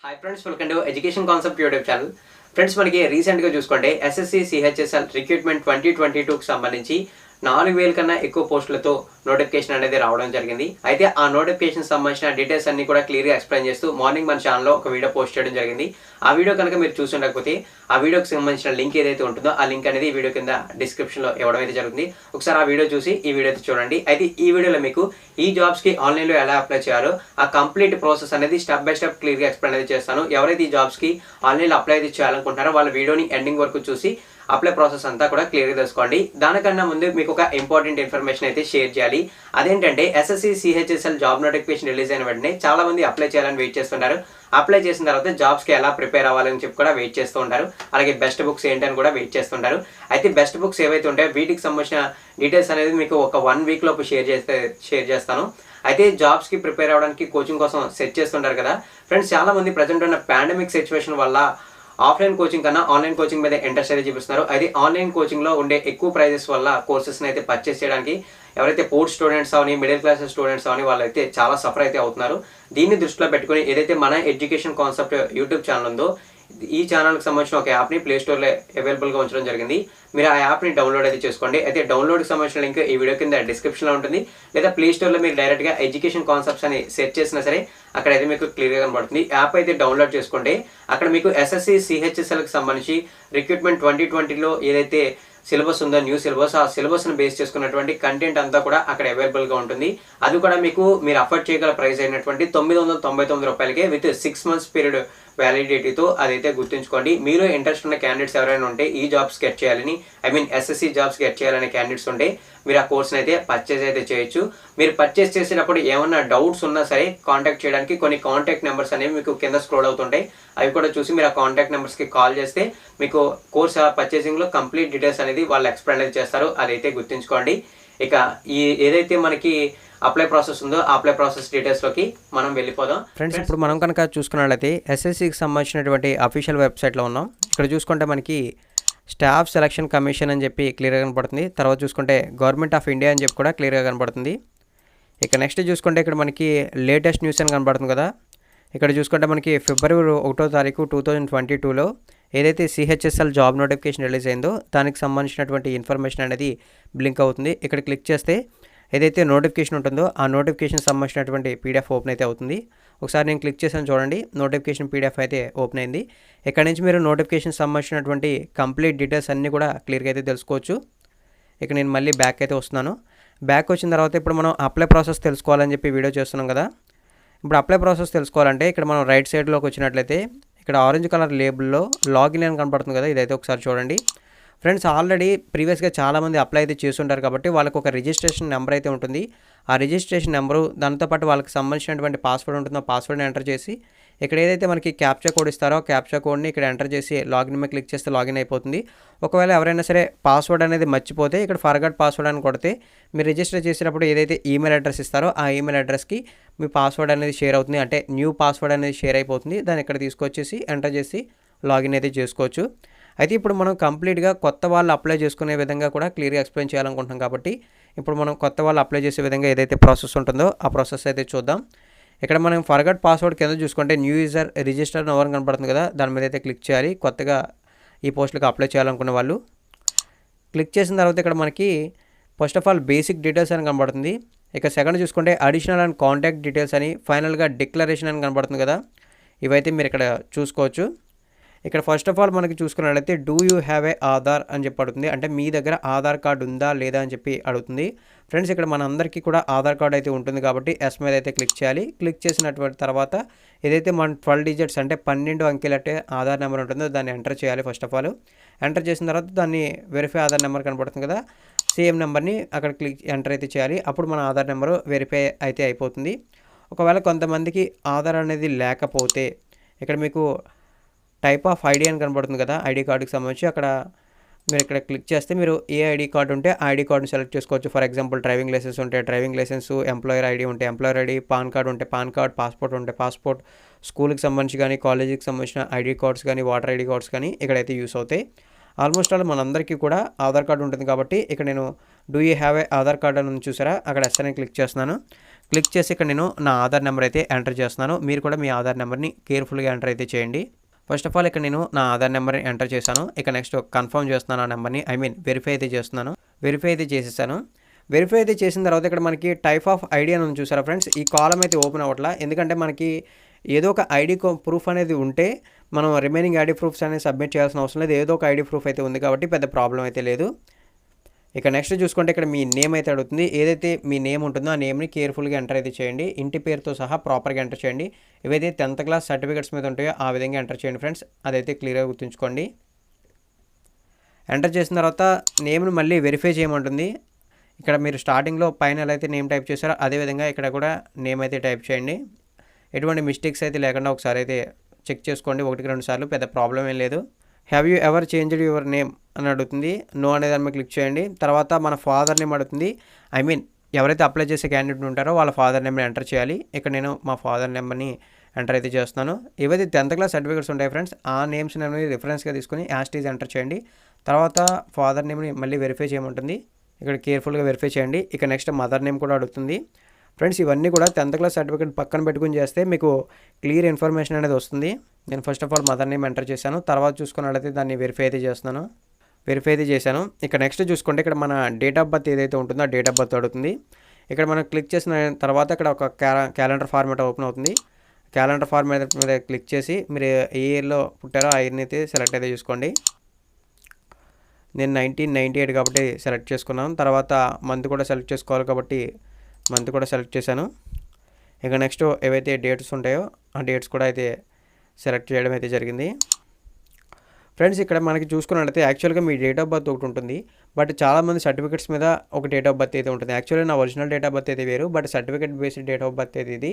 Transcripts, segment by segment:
Hi friends, welcome to education concept YouTube channel. Friends, మనకి రీసెంట్గా చూసుకుంటే ఎస్ఎస్సి సిహెచ్ఎస్ఎల్ రిక్రూట్మెంట్ 2022కి సంబంధించి 4000 కన్నా ఎక్కువ పోస్టులతో నోటిఫికేషన్ అనేది రావడం జరిగింది. అయితే ఆ నోటిఫికేషన్ సంబంధించిన డీటెయిల్స్ అన్ని కూడా క్లియర్గా ఎక్స్ప్లెయిన్ చేస్తూ మార్నింగ్ మన ఛానల్లో ఒక వీడియో పోస్ట్ చేయడం జరిగింది. ఆ వీడియో కనుక మీరు చూసి ఉండకపోతే ఆ వీడియోకి సంబంధించిన లింక్ ఏదైతే ఉంటుందో ఆ లింక్ అనేది ఈ వీడియో కింద డిస్క్రిప్షన్లో ఇవ్వడం అయితే జరుగుతుంది. ఒకసారి ఆ వీడియో చూసి ఈ వీడియో అయితే చూడండి. అయితే ఈ వీడియోలో మీకు ఈ జాబ్స్కి ఆన్లైన్లో ఎలా అప్లై చేయాలో ఆ కంప్లీట్ ప్రాసెస్ అనేది స్టెప్ బై స్టెప్ క్లియర్గా ఎక్స్ప్లెయిన్ అయితే చేస్తాను. ఎవరైతే ఈ జాబ్స్కి ఆన్లైన్లో అప్లై అయితే చేయాలనుకుంటున్నారో వాళ్ళ వీడియోని ఎండింగ్ వరకు చూసి అప్లై ప్రాసెస్ అంతా కూడా క్లియర్గా తెలుసుకోండి. దానికన్నా ముందు మీకు ఒక ఇంపార్టెంట్ ఇన్ఫర్మేషన్ అయితే షేర్ చేయాలి. అదేంటంటే SSC CHSL job notification release అయిన వెంటనే చాలా మంది అప్లై చేయాలని వెయిట్ చేస్తున్నారు. అప్లై చేసిన తర్వాత జాబ్స్కి ఎలా ప్రిపేర్ అవ్వాలని చెప్పి కూడా వెయిట్ చేస్తూ ఉంటారు. అలాగే బెస్ట్ బుక్స్ ఏంటని కూడా వెయిట్ చేస్తుంటారు. అయితే బెస్ట్ బుక్స్ ఏవైతే ఉంటాయో వీటికి సంబంధించిన డీటెయిల్స్ అనేది మీకు ఒక 1 వీక్ లోపు షేర్ చేస్తాను. అయితే జాబ్స్కి ప్రిపేర్ అవ్వడానికి కోచింగ్ కోసం సెట్ చేస్తుంటారు కదా ఫ్రెండ్స్. చాలా మంది ప్రజెంట్ ఉన్న పాండమిక్ సిచ్యువేషన్ వల్ల ఆఫ్లైన్ కోచింగ్ కన్నా ఆన్లైన్ కోచింగ్ మీద ఇంట్రెస్ట్ అయితే చూపిస్తున్నారు. అది ఆన్లైన్ కోచింగ్లో ఉండే ఎక్కువ ప్రైజెస్ వల్ల కోర్సెస్ని అయితే పర్చేస్ చేయడానికి ఎవరైతే పోస్ట్ స్టూడెంట్స్ అవని మిడిల్ క్లాస్ స్టూడెంట్స్ అవని వాళ్ళైతే చాలా సఫర్ అయితే అవుతున్నారు. దీన్ని దృష్టిలో పెట్టుకుని ఏదైతే మన ఎడ్యుకేషన్ కాన్సెప్ట్ యూట్యూబ్ ఛానల్ ఉందో ఈ ఛానల్కి సంబంధించిన ఒక యాప్ని ప్లే స్టోర్లో అవైలబుల్గా ఉంచడం జరిగింది. మీరు ఆ యాప్ని డౌన్లోడ్ అయితే చేసుకోండి. అయితే డౌన్లోడ్కి సంబంధించిన లింక్ ఈ వీడియో కింద డిస్క్రిప్షన్లో ఉంటుంది. లేదా ప్లే స్టోర్లో మీరు డైరెక్ట్గా ఎడ్యుకేషన్ కాన్సెప్ట్స్ అని సెర్చ్ చేసినా సరే అక్కడైతే మీకు క్లియర్గా కనబడుతుంది. యాప్ అయితే డౌన్లోడ్ చేసుకుంటే అక్కడ మీకు ఎస్ఎస్సి సిహెచ్ఎస్ఎల్కి సంబంధించి రిక్రూట్మెంట్ 2020లో ఏదైతే సిలబస్ ఉందో న్యూ సిలబస్, ఆ సిలబస్ని బేస్ చేసుకున్నటువంటి కంటెంట్ అంతా కూడా అక్కడ అవైలబుల్గా ఉంటుంది. అది కూడా మీరు అఫోర్డ్ చేయగల ప్రైస్ అయినటువంటి 999 రూపాయలకే విత్ 6 months పీరియడ్ వ్యాలిడిటీతో అదైతే గుర్తుంచుకోండి. మీరు ఇంట్రెస్ట్ ఉన్న క్యాండిడేట్స్ ఎవరైనా ఉంటే ఈ జాబ్స్ గెట్ చేయాలని ఎస్ఎస్సి జాబ్స్ గెట్ చేయాలనే క్యాండిడేట్స్ ఉంటే మీరు ఆ కోర్స్ని అయితే పర్చేస్ అయితే చేయొచ్చు. మీరు పర్చేస్ చేసేటప్పుడు ఏమన్నా డౌట్స్ ఉన్నా సరే కాంటాక్ట్ చేయడానికి కొన్ని కాంటాక్ట్ నెంబర్స్ అనేవి మీకు కింద స్క్రోల్ అవుతుంటాయి. అవి కూడా చూసి మీరు ఆ కాంటాక్ట్ నెంబర్స్కి కాల్ చేస్తే మీకు కోర్స్ పర్చేసింగ్లో కంప్లీట్ డీటెయిల్స్ అనేది వాళ్ళు ఎక్స్ప్లెయిన్ అయితే చేస్తారు. అదైతే గుర్తుంచుకోండి. ఇక ఏదైతే మనకి అప్లై ప్రాసెస్ ఉందో ఆ అప్లై ప్రాసెస్ డీటెయిల్స్లోకి మనం వెళ్ళిపోదాం. ఫ్రెండ్స్, ఇప్పుడు మనం కనుక చూసుకున్నట్లయితే ఎస్ఎస్సికి సంబంధించినటువంటి అఫీషియల్ వెబ్సైట్లో ఉన్నాం. ఇక్కడ చూసుకుంటే మనకి స్టాఫ్ సెలక్షన్ కమిషన్ అని చెప్పి క్లియర్గా కనపడుతుంది. తర్వాత చూసుకుంటే గవర్నమెంట్ ఆఫ్ ఇండియా అని చెప్పి కూడా క్లియర్గా కనపడుతుంది. ఇక నెక్స్ట్ చూసుకుంటే ఇక్కడ మనకి లేటెస్ట్ న్యూస్ అని కనపడుతుంది కదా. ఇక్కడ చూసుకుంటే మనకి ఫిబ్రవరి 1వ తారీఖు 2022లో ఏదైతే సిహెచ్ఎస్ఎల్ జాబ్ నోటిఫికేషన్ రిలీజ్ అయిందో దానికి సంబంధించినటువంటి ఇన్ఫర్మేషన్ అనేది బ్లింక్ అవుతుంది. ఇక్కడ క్లిక్ చేస్తే ఏదైతే నోటిఫికేషన్ ఉంటుందో ఆ నోటిఫికేషన్ సంబంధించినటువంటి పీడిఎఫ్ ఓపెన్ అయితే అవుతుంది. ఒకసారి నేను క్లిక్ చేశాను చూడండి, నోటిఫికేషన్ పీడిఎఫ్ అయితే ఓపెన్ అయింది. ఇక్కడ నుంచి మీరు నోటిఫికేషన్ సంబంధించినటువంటి కంప్లీట్ డీటెయిల్స్ అన్నీ కూడా క్లియర్గా అయితే తెలుసుకోవచ్చు. ఇక నేను మళ్ళీ బ్యాక్ అయితే వస్తున్నాను. బ్యాక్ వచ్చిన తర్వాత ఇప్పుడు మనం అప్లై ప్రాసెస్ తెలుసుకోవాలని చెప్పి వీడియో చేస్తున్నాం కదా. ఇప్పుడు అప్లై ప్రాసెస్ తెలుసుకోవాలంటే ఇక్కడ మనం రైట్ సైడ్లోకి వచ్చినట్లయితే ఇక్కడ ఆరెంజ్ కలర్ లేబుల్లో లాగిన్ అని కనపడుతుంది కదా, ఇదైతే ఒకసారి చూడండి. ఫ్రెండ్స్, ఆల్రెడీ ప్రీవియస్గా చాలామంది అప్లై అయితే చేస్తుంటారు కాబట్టి వాళ్ళకు ఒక రిజిస్ట్రేషన్ నెంబర్ అయితే ఉంటుంది. ఆ రిజిస్ట్రేషన్ నెంబరు దాంతోపాటు వాళ్ళకి సంబంధించినటువంటి పాస్వర్డ్ ఉంటుందో పాస్వర్డ్ని ఎంటర్ చేసి ఇక్కడ ఏదైతే మనకి క్యాప్చా కోడ్ ఇస్తారో క్యాప్చా కోడ్ని ఇక్కడ ఎంటర్ చేసి లాగిన్ మీద క్లిక్ చేస్తే లాగిన్ అయిపోతుంది. ఒకవేళ ఎవరైనా సరే పాస్వర్డ్ అనేది మర్చిపోతే ఇక్కడ ఫర్గాట్ పాస్వర్డ్ అని కొడితే మీరు రిజిస్టర్ చేసినప్పుడు ఏదైతే ఈమెయిల్ అడ్రస్ ఇస్తారో ఆ ఈమెయిల్ అడ్రస్కి మీ పాస్వర్డ్ అనేది షేర్ అవుతుంది. అంటే న్యూ పాస్వర్డ్ అనేది షేర్ అయిపోతుంది. దాన్ని ఇక్కడ తీసుకొచ్చేసి ఎంటర్ చేసి లాగిన్ అయితే చేసుకోవచ్చు. అయితే ఇప్పుడు మనం కంప్లీట్గా కొత్త వాళ్ళు అప్లై చేసుకునే విధంగా కూడా క్లియర్గా ఎక్స్ప్లెయిన్ చేయాలనుకుంటున్నాం కాబట్టి ఇప్పుడు మనం కొత్త వాళ్ళు అప్లై చేసే విధంగా ఏదైతే ప్రాసెస్ ఉంటుందో ఆ ప్రాసెస్ అయితే చూద్దాం. ఇక్కడ మనం ఫర్గాట్ పాస్వర్డ్ కింద చూసుకుంటే న్యూ యూజర్ రిజిస్టర్ నవర్ కనపడుతుంది కదా, దాని మీద అయితే క్లిక్ చేయాలి. కొత్తగా ఈ పోస్టులకు అప్లై చేయాలనుకునే వాళ్ళు క్లిక్ చేసిన తర్వాత ఇక్కడ మనకి first of all basic details అని కనబడుతుంది. ఇక సెకండ్ చూసుకుంటే అడిషనల్ అండ్ కాంటాక్ట్ డీటెయిల్స్ అని, ఫైనల్గా డిక్లరేషన్ అని కనబడుతుంది కదా, ఇవైతే మీరు ఇక్కడ చూసుకోవచ్చు. ఇక్కడ ఫస్ట్ ఆఫ్ ఆల్ మనకి చూసుకున్నట్లయితే do you have a Aadhaar అని చెప్పి అడుగుతుంది. అంటే మీ దగ్గర ఆధార్ కార్డు ఉందా లేదా అని చెప్పి అడుగుతుంది. ఫ్రెండ్స్, ఇక్కడ మనందరికీ కూడా ఆధార్ కార్డు అయితే ఉంటుంది కాబట్టి ఎస్ మీద అయితే క్లిక్ చేయాలి. క్లిక్ చేసినటువంటి తర్వాత ఏదైతే మన 12 digits అంటే 12 అంకెలట్టే ఆధార్ నెంబర్ ఉంటుందో దాన్ని ఎంటర్ చేయాలి. ఫస్ట్ ఆఫ్ ఆల్ ఎంటర్ చేసిన తర్వాత దాన్ని వెరిఫై ఆధార్ నెంబర్ కనపడుతుంది కదా, సేమ్ నెంబర్ని అక్కడ ఎంటర్ అయితే చేయాలి. అప్పుడు మన ఆధార్ నెంబరు వెరిఫై అయితే అయిపోతుంది. ఒకవేళ కొంతమందికి ఆధార్ అనేది లేకపోతే ఇక్కడ మీకు టైప్ ఆఫ్ ఐడి అని కనబడుతుంది కదా, ఐడి కార్డుకి సంబంధించి అక్కడ మీరు ఇక్కడ క్లిక్ చేస్తే మీరు ఏ ఐడి కార్డు ఉంటే ఆ ఐడి కార్డుని సెలెక్ట్ చేసుకోవచ్చు. ఫర్ ఎగ్జాంపుల్ డ్రైవింగ్ లైసెన్స్ ఉంటే డ్రైవింగ్ లైసెన్స్, ఎంప్లాయర్ ఐడి ఉంటే ఎంప్లాయర్ ఐడి, పాన్ కార్డు ఉంటే పాన్ కార్డ్, పాస్పోర్ట్ ఉంటే పాస్పోర్ట్, స్కూల్కి సంబంధించి కానీ కాలేజీకి సంబంధించిన ఐడి కార్డ్స్ కానీ వాటర్ ఐడి కార్డ్స్ కానీ ఇక్కడైతే యూస్ అవుతాయి. ఆల్మోస్ట్ ఆల్ మనందరికీ కూడా ఆధార్ కార్డు ఉంటుంది కాబట్టి ఇక్కడ నేను do you have a Aadhaar card అని చూసారా, అక్కడ ఎస్ అని క్లిక్ చేస్తున్నాను. క్లిక్ చేసి ఇక్కడ నేను నా ఆధార్ నెంబర్ అయితే ఎంటర్ చేస్తున్నాను. మీరు కూడా మీ ఆధార్ నెంబర్ని కేర్ఫుల్గా ఎంటర్ అయితే చేయండి. ఫస్ట్ ఆఫ్ ఆల్ ఇక్కడ నేను నా ఆధార్ నెంబర్ని ఎంటర్ చేశాను. ఇక నెక్స్ట్ కన్ఫర్మ్ చేస్తున్నాను ఆ నెంబర్ని, వెరిఫై అయితే చేస్తున్నాను. వెరిఫై అయితే చేసేసాను. వెరిఫై అయితే చేసిన తర్వాత ఇక్కడ మనకి టైప్ ఆఫ్ ఐడి అని చూసారా ఫ్రెండ్స్, ఈ కాలం అయితే ఓపెన్ అవ్వట్లా. ఎందుకంటే మనకి ఏదో ఒక ఐడి ప్రూఫ్ అనేది ఉంటే మనం రిమైనింగ్ ఐడి ప్రూఫ్స్ అనేది సబ్మిట్ చేయాల్సిన అవసరం లేదు. ఏదో ఒక ఐడి ప్రూఫ్ అయితే ఉంది కాబట్టి పెద్ద ప్రాబ్లం అయితే లేదు. ఇక నెక్స్ట్ చూసుకుంటే ఇక్కడ మీ నేమ్ అయితే అడుగుతుంది. ఏదైతే మీ నేమ్ ఉంటుందో ఆ నేమ్ని కేర్ఫుల్గా ఎంటర్ అయితే చేయండి. ఇంటి పేరుతో సహా ప్రాపర్గా ఎంటర్ చేయండి. ఏవైతే 10th క్లాస్ సర్టిఫికేట్స్ మీద ఉంటాయో ఆ విధంగా ఎంటర్ చేయండి ఫ్రెండ్స్. అదైతే క్లియర్గా గుర్తుంచుకోండి. ఎంటర్ చేసిన తర్వాత నేమ్ని మళ్ళీ వెరిఫై చేయమంటుంది. ఇక్కడ మీరు స్టార్టింగ్లో పైన ఎలా అయితే నేమ్ టైప్ చేశారో అదేవిధంగా ఇక్కడ కూడా నేమ్ అయితే టైప్ చేయండి. ఎటువంటి మిస్టేక్స్ అయితే లేకుండా ఒకసారి అయితే చెక్ చేసుకోండి, 1-2 సార్లు. పెద్ద ప్రాబ్లం ఏం లేదు. Have you ever changed your name అని అడుగుతుంది. నో అనే దాని మీద క్లిక్ చేయండి. తర్వాత మన ఫాదర్ నేమ్ అడుగుతుంది. ఎవరైతే అప్లై చేసే క్యాండిడేట్ ఉంటారో వాళ్ళ ఫాదర్ నేమ్ని ఎంటర్ చేయాలి. ఇక్కడ నేను మా ఫాదర్ నెంబర్ని ఎంటర్ అయితే చేస్తున్నాను. ఏవైతే 10th క్లాస్ సర్టిఫికేట్స్ ఉంటాయి ఫ్రెండ్స్, ఆ నేమ్స్ అనేవి రిఫరెన్స్గా తీసుకొని యాస్టీజ్ ఎంటర్ చేయండి. తర్వాత ఫాదర్ నేమ్ని మళ్ళీ వెరిఫై చేయమంటుంది. ఇక్కడ కేర్ఫుల్గా వెరిఫై చేయండి. ఇక నెక్స్ట్ మదర్ నేమ్ కూడా అడుగుతుంది. ఫ్రెండ్స్ ఇవన్నీ కూడా 10th క్లాస్ సర్టిఫికేట్ పక్కన పెట్టుకుని చేస్తే మీకు క్లియర్ ఇన్ఫర్మేషన్ అనేది వస్తుంది. నేను first of all mother name enter చేశాను. తర్వాత చూసుకున్నట్లయితే దాన్ని వెరిఫై అయితే చేస్తున్నాను. వెరిఫై అయితే చేశాను. ఇక నెక్స్ట్ చూసుకుంటే ఇక్కడ మన డేట్ ఆఫ్ బర్త్ ఏదైతే ఉంటుందో ఆ డేట్ ఆఫ్ బర్త్ అడుగుతుంది. ఇక్కడ మనం క్లిక్ చేసిన తర్వాత ఇక్కడ ఒక క్యాలెండర్ ఫార్మాట్ ఓపెన్ అవుతుంది. క్యాలెండర్ ఫార్మాట్ మీద క్లిక్ చేసి మీరు ఏ ఇయర్లో పుట్టారో ఆ ఇయర్ని అయితే సెలెక్ట్ అయితే చూసుకోండి. నేను 1998 కాబట్టి సెలెక్ట్ చేసుకున్నాను. తర్వాత మంత్ కూడా సెలెక్ట్ చేసుకోవాలి కాబట్టి మంత్ కూడా సెలెక్ట్ చేశాను. ఇక నెక్స్ట్ ఏవైతే డేట్స్ ఉంటాయో ఆ డేట్స్ కూడా అయితే సెలెక్ట్ చేయడం అయితే జరిగింది. ఫ్రెండ్స్ ఇక్కడ మనకి చూసుకున్నట్లయితే యాక్చువల్గా మీ డేట్ ఆఫ్ బర్త్ ఒకటి ఉంటుంది, బట్ చాలామంది సర్టిఫికేట్స్ మీద ఒక డేట్ ఆఫ్ బర్త్ అయితే ఉంటుంది. యాక్చువల్లీ నా ఒరిజినల్ డేట్ ఆఫ్ బర్త్ అయితే వేరు, but certificate based date of birth అయితే ఇది.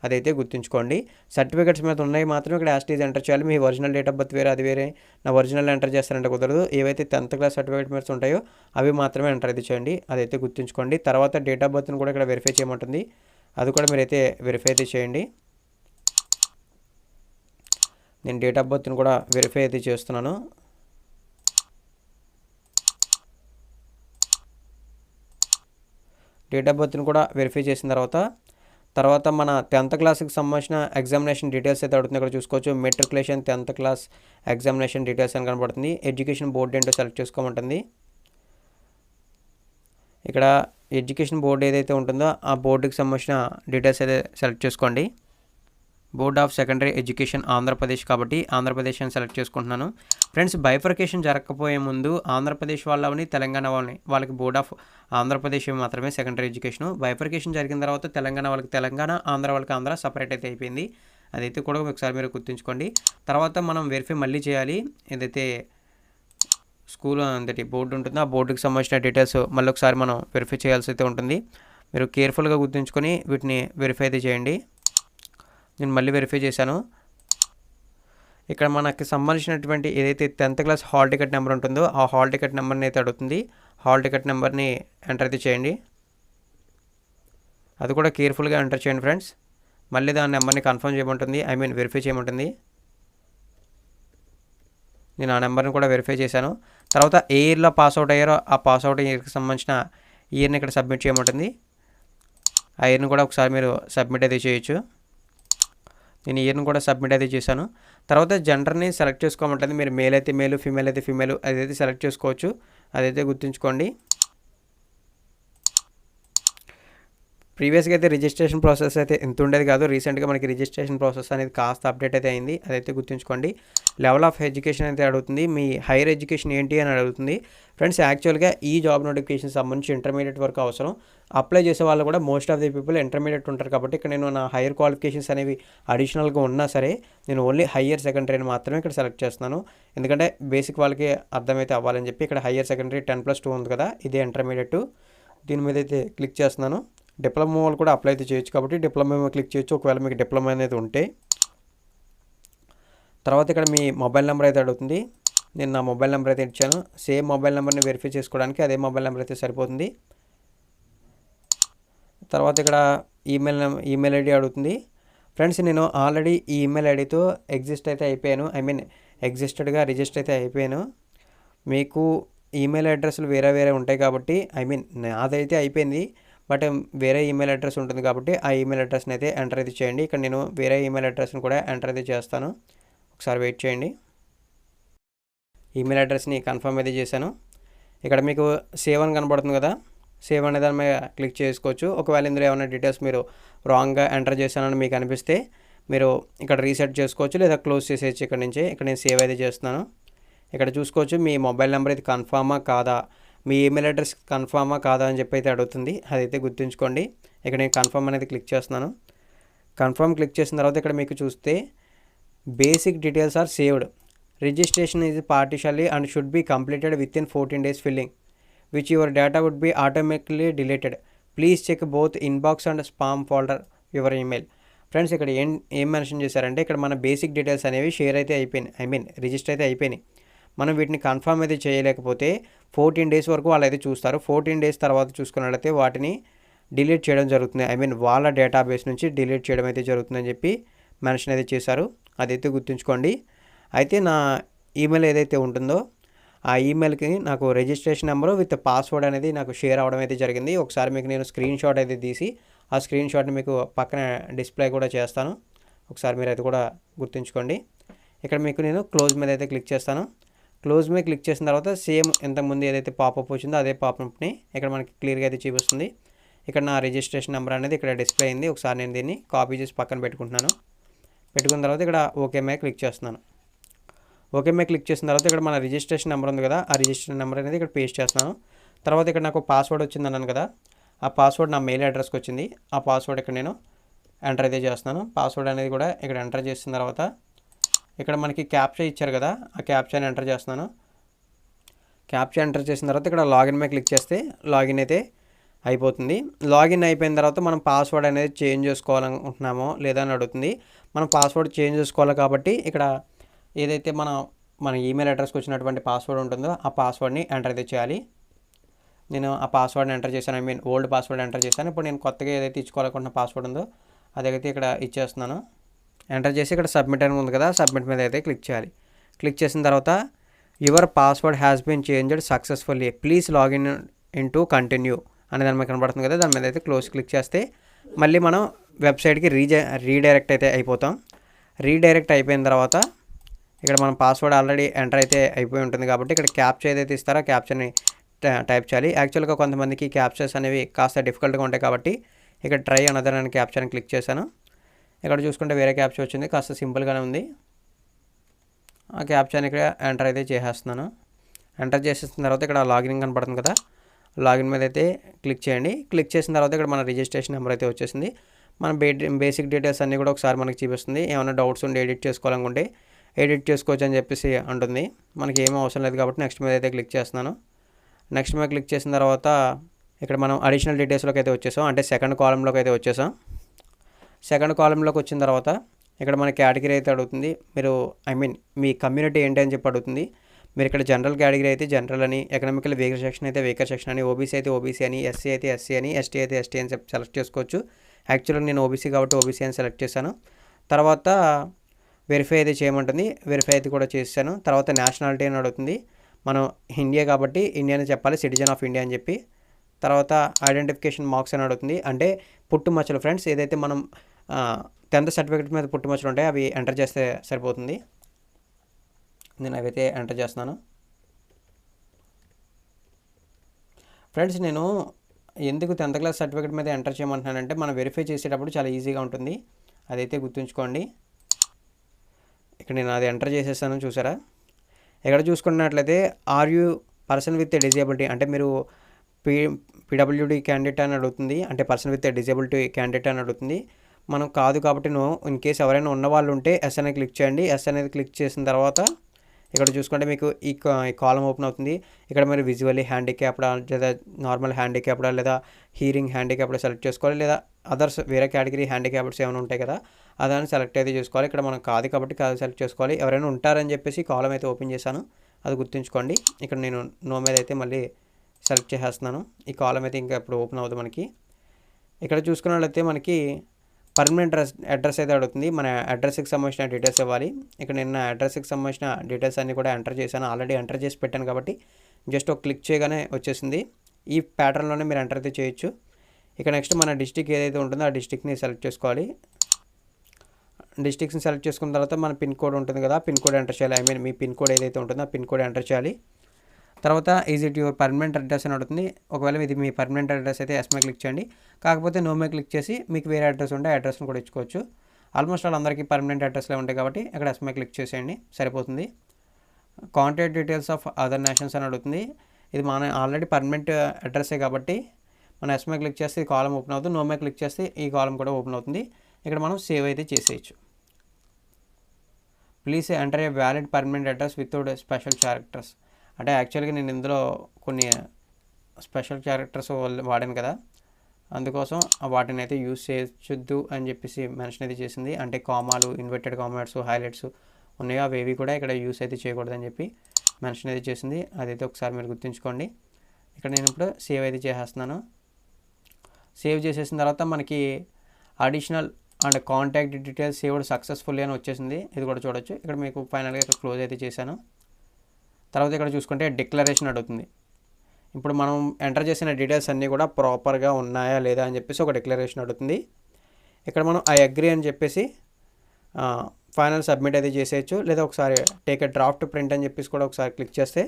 అదైతే గుర్తుంచుకోండి. సర్టిఫికేట్స్ మీద ఉన్నాయి మాత్రం ఇక్కడ యాస్టీజ్ ఎంటర్ చేయాలి. మీ ఒరిజినల్ డేట్ ఆఫ్ బర్త్ వేరే, అది వేరే. నా ఒరిజినల్ ఎంటర్ చేస్తారంటే కుదరదు. ఏవైతే 10th క్లాస్ సర్టిఫికేట్ మీద ఉంటాయో అవి మాత్రమే ఎంటర్ అయితే చేయండి. అదైతే గుర్తుంచుకోండి. తర్వాత డేట్ ఆఫ్ బర్త్ని కూడా ఇక్కడ వెరిఫై చేయమంటుంది. అది కూడా మీరైతే వెరిఫై అయితే చేయండి. నేను డేట్ ఆఫ్ బర్త్ని కూడా వెరిఫై అయితే చేస్తున్నాను. డేట్ ఆఫ్ బర్త్ని కూడా వెరిఫై చేసిన తర్వాత మన 10th క్లాస్కి సంబంధించిన ఎగ్జామినేషన్ డీటెయిల్స్ అయితే అడుగుతుంది. ఇక్కడ చూసుకోవచ్చు. Matriculation 10th class examination details అని కనబడుతుంది. ఎడ్యుకేషన్ బోర్డు ఏంటో సెలెక్ట్ చేసుకోమంటుంది. ఇక్కడ ఎడ్యుకేషన్ బోర్డు ఏదైతే ఉంటుందో ఆ బోర్డుకి సంబంధించిన డీటెయిల్స్ అయితే సెలెక్ట్ చేసుకోండి. Board of secondary education Andhra Pradesh కాబట్టి ఆంధ్రప్రదేశ్ అని సెలెక్ట్ చేసుకుంటున్నాను. ఫ్రెండ్స్ బైఫర్కేషన్ జరగకపోయే ముందు ఆంధ్రప్రదేశ్ వాళ్ళని తెలంగాణ వాళ్ళకి బోర్డ్ ఆఫ్ ఆంధ్రప్రదేశ్ మాత్రమే సెకండరీ ఎడ్యుకేషన్. బైఫర్కేషన్ జరిగిన తర్వాత తెలంగాణ వాళ్ళకి తెలంగాణ, ఆంధ్ర వాళ్ళకి ఆంధ్ర సపరేట్ అయితే అయిపోయింది. అదైతే కూడా ఒకసారి మీరు గుర్తుంచుకోండి. తర్వాత మనం వెరిఫై మళ్ళీ చేయాలి. ఏదైతే స్కూల్ అంటే బోర్డు ఉంటుందో ఆ బోర్డుకి సంబంధించిన డీటెయిల్స్ మళ్ళీ ఒకసారి మనం వెరిఫై చేయాల్సి అయితే ఉంటుంది. మీరు కేర్ఫుల్గా గుర్తుంచుకొని వీటిని వెరిఫై అయితే చేయండి. నేను మళ్ళీ వెరిఫై చేశాను. ఇక్కడ మనకి సంబంధించినటువంటి ఏదైతే 10th class hall ticket number ఉంటుందో ఆ హాల్ టికెట్ నెంబర్ని అయితే అడుగుతుంది. హాల్ టికెట్ నెంబర్ని ఎంటర్ అయితే చేయండి. అది కూడా కేర్ఫుల్గా ఎంటర్ చేయండి ఫ్రెండ్స్. మళ్ళీ దాని నెంబర్ని కన్ఫర్మ్ చేయమంటుంది, వెరిఫై చేయమంటుంది. నేను ఆ నెంబర్ని కూడా వెరిఫై చేశాను. తర్వాత ఏ ఇయర్లో పాస్అవుట్ అయ్యారో ఆ పాస్అవుట్ ఇయర్కి సంబంధించిన ఇయర్ని ఇక్కడ సబ్మిట్ చేయమంటుంది. ఆ ఇయర్ని కూడా ఒకసారి మీరు సబ్మిట్ అయితే చేయొచ్చు. నేను ఇయర్ని కూడా సబ్మిట్ అయితే చేశాను. తర్వాత జెండర్ని సెలెక్ట్ చేసుకోమంటుంది. మీరు మేల్ అయితే మేలు, ఫీమేల్ అయితే ఫీమేల్, అదైతే సెలెక్ట్ చేసుకోవచ్చు. అదైతే గుర్తుంచుకోండి. ప్రీవియస్గా అయితే రిజిస్ట్రేషన్ ప్రాసెస్ అయితే ఎంత ఉండేది కాదు. రీసెంట్గా మనకి రిజిస్ట్రేషన్ ప్రాసెస్ అనేది కాస్త అప్డేట్ అయితే అయింది. అదైతే గుర్తుంచుకోండి. లెవెల్ ఆఫ్ ఎడ్యుకేషన్ అయితే అడుగుతుంది. మీ హైయర్ ఎడ్యుకేషన్ ఏంటి అని అడుగుతుంది. ఫ్రెండ్స్ యాక్చువల్గా ఈ జాబ్ నోటిఫికేషన్ సంబంధించి ఇంటర్మీడియట్ వరకు అవసరం. అప్లై చేసే వాళ్ళు కూడా most of the people intermediate ఉంటారు కాబట్టి ఇక్కడ నేను నా హైయర్ క్వాలిఫికేషన్స్ అనేవి అడిషనల్గా ఉన్నా సరే నేను ఓన్లీ హైయర్ సెకండరీని మాత్రమే ఇక్కడ సెలెక్ట్ చేస్తున్నాను. ఎందుకంటే బేసిక్ వాళ్ళకి అర్థమైతే అవ్వాలని చెప్పి ఇక్కడ హైయర్ సెకండరీ 10+2 ఉంది కదా, ఇదే ఇంటర్మీడియట్. దీని మీద అయితే క్లిక్ చేస్తున్నాను. డిప్లొమా వాళ్ళు కూడా అప్లై అయితే చేయొచ్చు కాబట్టి డిప్లొమా క్లిక్ చేయొచ్చు ఒకవేళ మీకు డిప్లొమా అనేది ఉంటే. తర్వాత ఇక్కడ మీ మొబైల్ నెంబర్ అయితే అడుగుతుంది. నేను నా మొబైల్ నెంబర్ అయితే ఇచ్చాను. సేమ్ మొబైల్ నెంబర్ని వెరిఫై చేసుకోవడానికి అదే మొబైల్ నెంబర్ అయితే సరిపోతుంది. తర్వాత ఇక్కడ ఈమెయిల్ ఐడి అడుగుతుంది. ఫ్రెండ్స్ నేను ఆల్రెడీ ఈ ఈమెయిల్ ఐడితో ఎగ్జిస్ట్ అయితే అయిపోయాను. ఎగ్జిస్టెడ్గా రిజిస్టర్ అయితే అయిపోయాను. మీకు ఈమెయిల్ అడ్రస్లు వేరే వేరే ఉంటాయి కాబట్టి నాదైతే అయిపోయింది. బట్ వేరే ఈమెయిల్ అడ్రస్ ఉంటుంది కాబట్టి ఆ ఈమెయిల్ అడ్రస్ని అయితే ఎంటర్ అయితే చేయండి. ఇక్కడ నేను వేరే ఈమెయిల్ అడ్రస్ని కూడా ఎంటర్ అయితే చేస్తాను. ఒకసారి వెయిట్ చేయండి. ఈమెయిల్ అడ్రస్ని కన్ఫర్మ్ అయితే చేశాను. ఇక్కడ మీకు సేవ్ అని కనబడుతుంది కదా, సేవ్ అనే దాని మీద క్లిక్ చేసుకోవచ్చు. ఒకవేళ ఇందులో ఏమైనా డీటెయిల్స్ మీరు రాంగ్గా ఎంటర్ చేశానని మీకు అనిపిస్తే మీరు ఇక్కడ రీసెట్ చేసుకోవచ్చు లేదా క్లోజ్ చేసేయచ్చు ఇక్కడ నుంచి. ఇక్కడ నేను సేవ్ అయితే చేస్తున్నాను. ఇక్కడ చూసుకోవచ్చు మీ మొబైల్ నెంబర్ ఇది కన్ఫామా కాదా, మీ ఈమెయిల్ అడ్రస్ కన్ఫామా కాదా అని చెప్పి అయితే అడుగుతుంది. అదైతే గుర్తుంచుకోండి. ఇక్కడ నేను కన్ఫర్మ్ అనేది క్లిక్ చేస్తున్నాను. కన్ఫర్మ్ క్లిక్ చేసిన తర్వాత ఇక్కడ మీకు చూస్తే basic details are saved, registration is partially and should be completed with in 14 days filling which your data would be automatically deleted. Please check both inbox and spam folder your email. Friends ఇక్కడ ఏం mention చేశారంటే ఇక్కడ మన basic details అనేవి share అయితే అయిపోయినాయి, register అయితే అయిపోయినాయి. మనం వీటిని కన్ఫర్మ్ అయితే చేయలేకపోతే 14 days వరకు వాళ్ళు అయితే చూస్తారు. 14 days తర్వాత చూసుకున్నట్లయితే వాటిని డిలీట్ చేయడం జరుగుతుంది. వాళ్ళ డేటాబేస్ నుంచి డిలీట్ చేయడం అయితే జరుగుతుందని చెప్పి మెన్షన్ అయితే చేశారు. అదైతే గుర్తుంచుకోండి. అయితే నా ఈమెయిల్ ఏదైతే ఉంటుందో ఆ ఈమెయిల్కి నాకు రిజిస్ట్రేషన్ నెంబరు విత్ పాస్వర్డ్ అనేది నాకు షేర్ అవ్వడం అయితే జరిగింది. ఒకసారి మీకు నేను స్క్రీన్ షాట్ అయితే తీసి ఆ స్క్రీన్ షాట్ని మీకు పక్కన డిస్ప్లే కూడా చేస్తాను. ఒకసారి మీరు అయితే కూడా గుర్తుంచుకోండి. ఇక్కడ మీకు నేను క్లోజ్ మీద అయితే క్లిక్ చేస్తాను. క్లోజ్ మీద క్లిక్ చేసిన తర్వాత సేమ్ ఇంతకుముందు ఏదైతే పాపప్ వచ్చిందో అదే పాపప్ని ఇక్కడ మనకి క్లియర్గా అయితే చూపిస్తుంది. ఇక్కడ నా రిజిస్ట్రేషన్ నెంబర్ అనేది ఇక్కడ డిస్ప్లే అయింది. ఒకసారి నేను దీన్ని కాపీ చేసి పక్కన పెట్టుకుంటున్నాను. పెట్టుకున్న తర్వాత ఇక్కడ ఓకే మీద క్లిక్ చేస్తున్నాను. ఓకే మీద క్లిక్ చేసిన తర్వాత ఇక్కడ మన రిజిస్ట్రేషన్ నెంబర్ ఉంది కదా, ఆ రిజిస్ట్రేషన్ నెంబర్ అనేది ఇక్కడ పేస్ట్ చేస్తున్నాను. తర్వాత ఇక్కడ నాకు పాస్వర్డ్ వచ్చింది అన్నాను కదా, ఆ పాస్వర్డ్ నా మెయిల్ అడ్రస్కి వచ్చింది. ఆ పాస్వర్డ్ ఇక్కడ నేను ఎంటర్ అయితే చేస్తున్నాను. పాస్వర్డ్ అనేది కూడా ఇక్కడ ఎంటర్ చేసిన తర్వాత ఇక్కడ మనకి క్యాప్చా ఇచ్చారు కదా, ఆ క్యాప్చాని ఎంటర్ చేస్తున్నాను. క్యాప్చా ఎంటర్ చేసిన తర్వాత ఇక్కడ లాగిన్ మీద క్లిక్ చేస్తే లాగిన్ అయితే అయిపోతుంది. లాగిన్ అయిపోయిన తర్వాత మనం పాస్వర్డ్ అనేది చేంజ్ చేసుకోవాలనుకుంటున్నామో లేదా అని అడుగుతుంది. మనం పాస్వర్డ్ చేంజ్ చేసుకోవాలి కాబట్టి ఇక్కడ ఏదైతే మన ఈమెయిల్ అడ్రస్కి వచ్చినటువంటి పాస్వర్డ్ ఉంటుందో ఆ పాస్వర్డ్ని ఎంటర్ అయితే చేయాలి. నేను ఆ పాస్వర్డ్ని ఎంటర్ చేశాను, ఓల్డ్ పాస్వర్డ్ ఎంటర్ చేశాను. ఇప్పుడు నేను కొత్తగా ఏదైతే ఇచ్చుకోవాలనుకుంటున్న పాస్వర్డ్ ఉందో అదైతే ఇక్కడ ఇచ్చేస్తున్నాను. ఎంటర్ చేసి ఇక్కడ సబ్మిట్ అని ఉంది కదా, సబ్మిట్ మీద అయితే క్లిక్ చేయాలి. క్లిక్ చేసిన తర్వాత your password has been changed successfully, please login in to continue అనే దాని మీద కనబడుతుంది కదా, దాని మీద అయితే క్లోజ్ క్లిక్ చేస్తే మళ్ళీ మనం వెబ్సైట్కి రీడైరెక్ట్ అయితే అయిపోతాం. రీడైరెక్ట్ అయిపోయిన తర్వాత ఇక్కడ మనం పాస్వర్డ్ ఆల్రెడీ ఎంటర్ అయితే అయిపోయి ఉంటుంది కాబట్టి ఇక్కడ క్యాప్చా ఏదైతే ఇస్తారో క్యాప్చాని టైప్ చేయాలి. యాక్చువల్గా కొంతమందికి క్యాప్చాస్ అనేవి కాస్త డిఫికల్ట్గా ఉంటాయి కాబట్టి ఇక్కడ ట్రై అనదర్ అని క్యాప్చాని క్లిక్ చేశాను. ఇక్కడ చూసుకుంటే వేరే క్యాప్చా వచ్చింది, కాస్త సింపుల్గానే ఉంది. ఆ క్యాప్చాని ఇక్కడ ఎంటర్ అయితే చేసేస్తున్నాను. ఎంటర్ చేసేసిన తర్వాత ఇక్కడ లాగిన్ కనపడుతుంది కదా, లాగిన్ మీద అయితే క్లిక్ చేయండి. క్లిక్ చేసిన తర్వాత ఇక్కడ మన రిజిస్ట్రేషన్ నెంబర్ అయితే వచ్చేసింది. మన బేసిక్ డీటెయిల్స్ అన్నీ కూడా ఒకసారి మనకి చూపిస్తుంది. ఏమైనా డౌట్స్ ఉండి ఎడిట్ చేసుకోవాలనుకుంటే ఎడిట్ చేసుకోవచ్చు అని చెప్పేసి అంటుంది. మనకి ఏమీ అవసరం లేదు కాబట్టి నెక్స్ట్ మీద అయితే క్లిక్ చేస్తున్నాను. నెక్స్ట్ మీద క్లిక్ చేసిన తర్వాత ఇక్కడ మనం అడిషనల్ డీటెయిల్స్లోకి అయితే వచ్చేసాం, అంటే సెకండ్ కాలంలోకి అయితే వచ్చేసాం. సెకండ్ కాలంలోకి వచ్చిన తర్వాత ఇక్కడ మన కేటగిరీ అయితే అడుగుతుంది. మీరు మీ కమ్యూనిటీ ఏంటి అని చెప్పి అడుగుతుంది. మీరు ఇక్కడ జనరల్ కేటగిరీ అయితే జనరల్ అని, ఎకనామికల్ వీకర్ సెక్షన్ అయితే వీకర్ సెక్షన్ అని, ఓబీసీ అయితే ఓబీసీ అని, ఎస్సీ అయితే ఎస్సీ అని, ఎస్టీ అయితే ఎస్టీ అని చెప్పి సెలెక్ట్ చేసుకోవచ్చు. యాక్చువల్గా నేను ఓబీసీ కాబట్టి ఓబీసీ అని సెలెక్ట్ చేశాను. తర్వాత వెరిఫై అయితే చేయమంటుంది, వెరిఫై అయితే కూడా చేశాను. తర్వాత నేషనాలిటీ అని అడుగుతుంది. మనం ఇండియా కాబట్టి ఇండియా అని చెప్పాలి, సిటిజన్ ఆఫ్ ఇండియా అని చెప్పి. తర్వాత ఐడెంటిఫికేషన్ మార్క్స్ అని అడుగుతుంది, అంటే పుట్టుమచ్చలు ఫ్రెండ్స్, ఏదైతే మనం 10th సర్టిఫికేట్ మీద పుట్టుమచ్చలు ఉంటాయి అవి ఎంటర్ చేస్తే సరిపోతుంది. నేను అవైతే ఎంటర్ చేస్తున్నాను. ఫ్రెండ్స్ నేను ఎందుకు 10th క్లాస్ సర్టిఫికేట్ మీద ఎంటర్ చేయమంటున్నానంటే మనం వెరిఫై చేసేటప్పుడు చాలా ఈజీగా ఉంటుంది, అదైతే గుర్తుంచుకోండి. ఇక్కడ నేను అది ఎంటర్ చేసేసాను, చూసారా. ఇక్కడ చూసుకున్నట్లయితే are you person with disability, అంటే మీరు పీడబ్ల్యూడీ క్యాండిడేట్ అని అడుగుతుంది, అంటే పర్సన్ విత్ డిజేబిలిటీ క్యాండిడేట్ అని అడుగుతుంది. మనం కాదు కాబట్టి ఇన్ కేసు ఎవరైనా ఉన్న వాళ్ళు ఉంటే ఎస్ అనేది క్లిక్ చేయండి. ఎస్ అనేది క్లిక్ చేసిన తర్వాత ఇక్కడ చూసుకుంటే మీకు ఈ కాలం ఓపెన్ అవుతుంది. ఇక్కడ మీరు విజువల్లీ హ్యాండిక్యాప్డా లేదా నార్మల్ హ్యాండిక్యాప్డా లేదా హీరింగ్ హ్యాండిక్యాప్డా సెలెక్ట్ చేసుకోవాలి, లేదా అదర్స్ వేరే కేటగిరీ హ్యాండిక్యాప్డ్స్ ఏమైనా ఉంటాయి కదా అదాన్ని సెలెక్ట్ అయితే చేసుకోవాలి. ఇక్కడ మనం కాదు కాబట్టి కాదు సెలెక్ట్ చేసుకోవాలి. ఎవరైనా ఉంటారని చెప్పేసి కాలం అయితే ఓపెన్ చేశాను, అది గుర్తుంచుకోండి. ఇక్కడ నేను నో మీద అయితే మళ్ళీ సెలెక్ట్ చేసేస్తున్నాను. ఈ కాలం అయితే ఇంకా ఇప్పుడు ఓపెన్ అవుతుంది మనకి. ఇక్కడ చూసుకున్నట్లయితే మనకి పర్మనెంట్ అడ్రస్ అయితే అడుగుతుంది. మన అడ్రస్కి సంబంధించిన డీటెయిల్స్ ఇవ్వాలి. ఇక్కడ నేను నా అడ్రస్కి సంబంధించిన డీటెయిల్స్ అన్నీ కూడా ఎంటర్ చేశాను, ఆల్రెడీ ఎంటర్ చేసి పెట్టాను కాబట్టి జస్ట్ ఒక క్లిక్ చేయగానే వచ్చేసింది. ఈ ప్యాటర్న్లోనే మీరు ఎంటర్ అయితే చేయొచ్చు. ఇక నెక్స్ట్ మన డిస్ట్రిక్ట్ ఏదైతే ఉంటుందో ఆ డిస్ట్రిక్ట్ని సెలెక్ట్ చేసుకోవాలి. డిస్ట్రిక్ట్ని సెలెక్ట్ చేసుకున్న తర్వాత మన పిన్ కోడ్ ఉంటుంది కదా, పిన్ కోడ్ ఎంటర్ చేయాలి. మీ పిన్ కోడ్ ఏదైతే ఉంటుందో ఆ పిన్ కోడ్ ఎంటర్ చేయాలి. తర్వాత is it your permanent address అని అడుగుతుంది. ఒకవేళ ఇది మీ పర్మనెంట్ అడ్రస్ అయితే ఎస్ మీద క్లిక్ చేయండి. కాకపోతే నో మీద క్లిక్ చేసి మీకు వేరే అడ్రస్ ఉంటే ఆ అడ్రస్ని కూడా ఇచ్చుకోవచ్చు. ఆల్మోస్ట్ వాళ్ళందరికీ పర్మనెంట్ అడ్రస్లే ఉంటాయి కాబట్టి అక్కడ ఎస్ మీద క్లిక్ చేసేయండి, సరిపోతుంది. Contact details of other nations అని అడుగుతుంది. ఇది మన ఆల్రెడీ పర్మనెంట్ అడ్రస్సే కాబట్టి మనం ఎస్ మీద క్లిక్ చేస్తే ఈ కాలం ఓపెన్ అవుతుంది, నో మీద క్లిక్ చేస్తే ఈ కాలం కూడా ఓపెన్ అవుతుంది. ఇక్కడ మనం సేవ్ అయితే చేసేయచ్చు. Please enter a valid permanent address without special characters. అంటే యాక్చువల్గా నేను ఇందులో కొన్ని స్పెషల్ క్యారెక్టర్స్ వాడాను కదా, అందుకోసం వాటిని అయితే యూజ్ చేయొద్దు అని చెప్పేసి మెన్షన్ అయితే చేసింది. అంటే కామాలు, ఇన్వర్టెడ్ కామాస్, హైలైట్స్ ఉన్నాయో అవి కూడా ఇక్కడ యూస్ అయితే చేయకూడదని చెప్పి మెన్షన్ అయితే చేసింది. అదైతే ఒకసారి మీరు గుర్తుంచుకోండి. ఇక్కడ నేను ఇప్పుడు సేవ్ అయితే చేసేస్తున్నాను. సేవ్ చేసేసిన తర్వాత మనకి additional and contact details saved successfully అని వచ్చేసింది. ఇది కూడా చూడొచ్చు. ఇక్కడ మీకు ఫైనల్గా ఇక్కడ క్లోజ్ అయితే చేశాను. తర్వాత ఇక్కడ చూసుకుంటే డిక్లరేషన్ అడుగుతుంది. ఇప్పుడు మనం ఎంటర్ చేసిన డీటెయిల్స్ అన్నీ కూడా ప్రాపర్గా ఉన్నాయా లేదా అని చెప్పేసి ఒక డిక్లరేషన్ అడుగుతుంది. ఇక్కడ మనం ఐ అగ్రీ అని చెప్పేసి ఫైనల్ సబ్మిట్ అయితే చేసేయచ్చు. లేదా ఒకసారి టేక్ ఏ డ్రాఫ్ట్ ప్రింట్ అని చెప్పేసి కూడా ఒకసారి క్లిక్ చేస్తే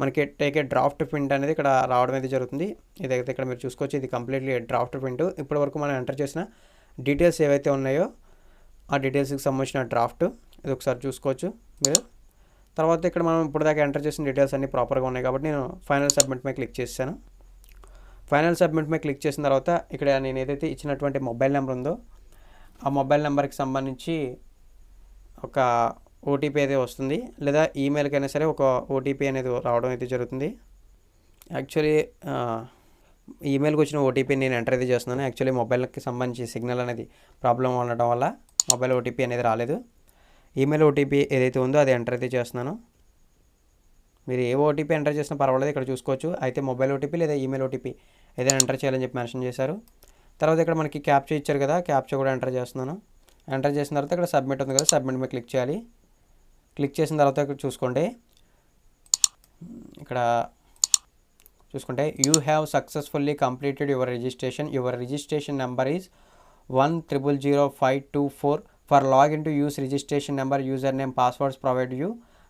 మనకి టేక్ ఏ డ్రాఫ్ట్ ప్రింట్ అనేది ఇక్కడ రావడం అయితే జరుగుతుంది. ఇదైతే ఇక్కడ మీరు చూసుకోవచ్చు, ఇది కంప్లీట్లీ డ్రాఫ్ట్ ప్రింట్. ఇప్పటి వరకు మనం ఎంటర్ చేసిన డీటెయిల్స్ ఏవైతే ఉన్నాయో ఆ డీటెయిల్స్కి సంబంధించిన డ్రాఫ్ట్ ఇది ఒకసారి చూసుకోవచ్చు మీరు. తర్వాత ఇక్కడ మనం ఇప్పుడు దాకా ఎంటర్ చేసిన డీటెయిల్స్ అన్నీ ప్రాపర్గా ఉన్నాయి కాబట్టి నేను ఫైనల్ సబ్మిట్ మీద క్లిక్ చేశాను. ఫైనల్ సబ్మిట్ మీద క్లిక్ చేసిన తర్వాత ఇక్కడ నేను ఏదైతే ఇచ్చినటువంటి మొబైల్ నెంబర్ ఉందో ఆ మొబైల్ నెంబర్కి సంబంధించి ఒక ఓటీపీ అయితే వస్తుంది, లేదా ఈమెయిల్కైనా సరే ఒక ఓటీపీ అనేది రావడం అయితే జరుగుతుంది. యాక్చువల్లీ ఈమెయిల్కి వచ్చిన ఓటీపీ నేను ఎంటర్ అయితే చేస్తున్నాను. యాక్చువల్లీ మొబైల్కి సంబంధించి సిగ్నల్ అనేది ప్రాబ్లం ఉండడం వల్ల మొబైల్ ఓటీపీ అనేది రాలేదు. ఈమెయిల్ ఓటీపీ ఏదైతే ఉందో అది ఎంటర్ అయితే చేస్తున్నాను. మీరు ఏ ఓటీపీ ఎంటర్ చేసినా పర్వాలేదు, ఇక్కడ చూసుకోవచ్చు. అయితే మొబైల్ ఓటీపీ లేదా ఈమెయిల్ ఓటీపీ ఏదైనా ఎంటర్ చేయాలని చెప్పి మెన్షన్ చేశారు. తర్వాత ఇక్కడ మనకి క్యాప్చా ఇచ్చారు కదా, క్యాప్చా కూడా ఎంటర్ చేస్తున్నాను. ఎంటర్ చేసిన తర్వాత ఇక్కడ సబ్మిట్ ఉంది కదా, సబ్మిట్ మీద క్లిక్ చేయాలి. క్లిక్ చేసిన తర్వాత ఇక్కడ చూసుకుంటే you have successfully completed your registration number is 100524. For login to use registration number, username, passwords provided you.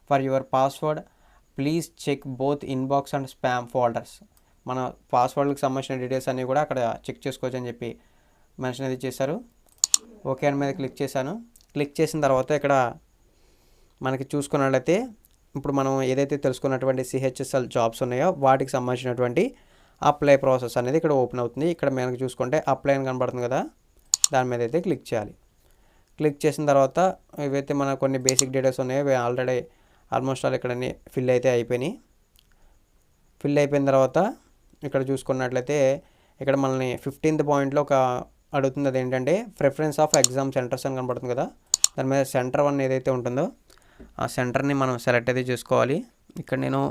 For your password, please check both inbox and spam folders. మన పాస్వర్డ్కి సంబంధించిన details అన్నీ కూడా అక్కడ చెక్ చేసుకోవచ్చు అని చెప్పి మెన్షన్ అయితే చేశారు. ఓకే అని మీద క్లిక్ చేశాను. క్లిక్ చేసిన తర్వాత ఇక్కడ మనకి చూసుకున్నట్లయితే ఇప్పుడు మనం ఏదైతే తెలుసుకున్నటువంటి సిహెచ్ఎస్ఎల్ జాబ్స్ ఉన్నాయో వాటికి సంబంధించినటువంటి అప్లై ప్రాసెస్ అనేది ఇక్కడ ఓపెన్ అవుతుంది. ఇక్కడ మనకి చూసుకుంటే అప్లై అని కనబడుతుంది కదా, దాని మీద అయితే క్లిక్ చేయాలి. క్లిక్ చేసిన తర్వాత ఇవైతే మన కొన్ని బేసిక్ డీటెయిల్స్ ఉన్నాయో అవి ఆల్రెడీ ఆల్మోస్ట్ ఆల్ ఇక్కడ ఫిల్ అయితే అయిపోయినాయి. ఫిల్ అయిపోయిన తర్వాత ఇక్కడ చూసుకున్నట్లయితే ఇక్కడ మనల్ని 15th పాయింట్లో ఒక అడుగుతుంది. అది ఏంటంటే ప్రిఫరెన్స్ ఆఫ్ ఎగ్జామ్ సెంటర్స్ అని కనబడుతుంది కదా, దాని మీద సెంటర్ 1 ఏదైతే ఉంటుందో ఆ సెంటర్ని మనం సెలెక్ట్ అయితే చేసుకోవాలి. ఇక్కడ నేను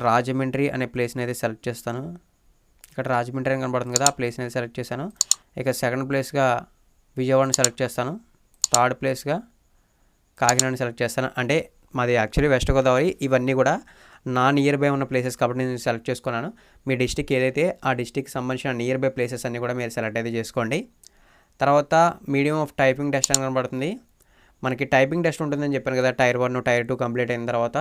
రాజమండ్రి అనే ప్లేస్ని అయితే సెలెక్ట్ చేస్తాను. ఇక్కడ రాజమండ్రి అని కనబడుతుంది కదా, ఆ ప్లేస్ని అయితే సెలెక్ట్ చేశాను. ఇక సెకండ్ ప్లేస్గా విజయవాడని సెలెక్ట్ చేస్తాను. థర్డ్ ప్లేస్గా కాకినాడని సెలెక్ట్ చేస్తాను. అంటే మాది యాక్చువల్లీ వెస్ట్ గోదావరి. ఇవన్నీ కూడా నా నియర్ బై ఉన్న ప్లేసెస్ కాబట్టి నేను సెలెక్ట్ చేసుకున్నాను. మీ డిస్టిక్ ఏదైతే ఆ డిస్టిక్కి సంబంధించిన నియర్ బై ప్లేసెస్ అన్నీ కూడా మీరు సెలెక్ట్ అయితే చేసుకోండి. తర్వాత మీడియం ఆఫ్ టైపింగ్ టెస్ట్ అని కనబడుతుంది. మనకి టైపింగ్ టెస్ట్ ఉంటుందని చెప్పాను కదా, టైర్ 1 టైర్ 2 కంప్లీట్ అయిన తర్వాత